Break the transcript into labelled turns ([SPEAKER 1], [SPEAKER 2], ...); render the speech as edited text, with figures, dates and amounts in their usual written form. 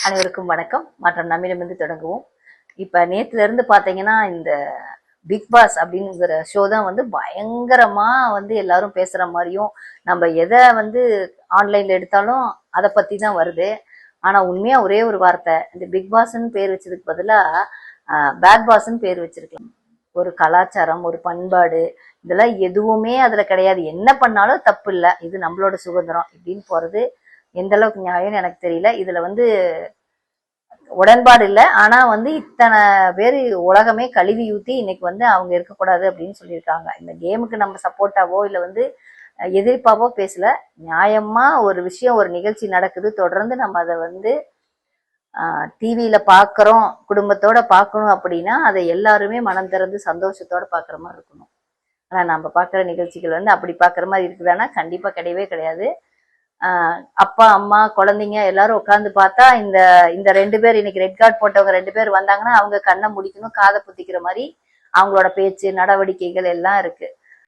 [SPEAKER 1] அனைவருக்கும் வணக்கம். மற்றும் நம்மிடமிருந்து தொடங்குவோம். இப்ப நேத்துல இருந்து பாத்தீங்கன்னா இந்த பிக் பாஸ் அப்படிங்கிற ஷோ தான் பயங்கரமா எல்லாரும் பேசுற மாதிரியும், நம்ம எதை ஆன்லைன்ல எடுத்தாலும் அதை பத்தி தான் வருது. ஆனா உண்மையா ஒரே ஒரு வார்த்தை, இந்த பிக் பாஸ்ன்னு பேர் வச்சதுக்கு பதிலா பேட் பாஸ்ன்னு பேர் வச்சிருக்கலாம். ஒரு கலாச்சாரம், ஒரு பண்பாடு, இதெல்லாம் எதுவுமே அதுல கிடையாது. என்ன பண்ணாலும் தப்பு இல்லை, இது நம்மளோட சுதந்திரம் இப்படின்னு போறது எந்த அளவுக்கு நியாயம்னு எனக்கு தெரியல. இதுல உடன்பாடு இல்லை. ஆனா இத்தனை பேர் உலகமே கழுவி ஊத்தி இன்னைக்கு அவங்க இருக்கக்கூடாது அப்படின்னு சொல்லியிருக்காங்க. இந்த கேமுக்கு நம்ம சப்போர்ட்டாவோ இல்லை எதிர்ப்பாவோ பேசல. நியாயமா ஒரு விஷயம், ஒரு நிகழ்ச்சி நடக்குது, தொடர்ந்து நம்ம அதை டிவியில பாக்குறோம், குடும்பத்தோட பார்க்கணும் அப்படின்னா அதை எல்லாருமே மனம் திறந்து சந்தோஷத்தோட பாக்குற மாதிரி இருக்கணும். ஆனா நம்ம பாக்குற நிகழ்ச்சிகள் அப்படி பாக்குற மாதிரி இருக்குதானா? கண்டிப்பா கிடையவே கிடையாது. அப்பா அம்மா குழந்தைங்க எல்லாரும் உட்காந்து பார்த்தா இந்த இந்த 2 பேர் இன்னைக்கு ரெட் கார்டு போட்டவங்க 2 பேர் வந்தாங்கன்னா அவங்க கண்ணை முடிக்கணும், காதை புத்திக்கிற மாதிரி அவங்களோட பேச்சு நடவடிக்கைகள் எல்லாம் இருக்கு.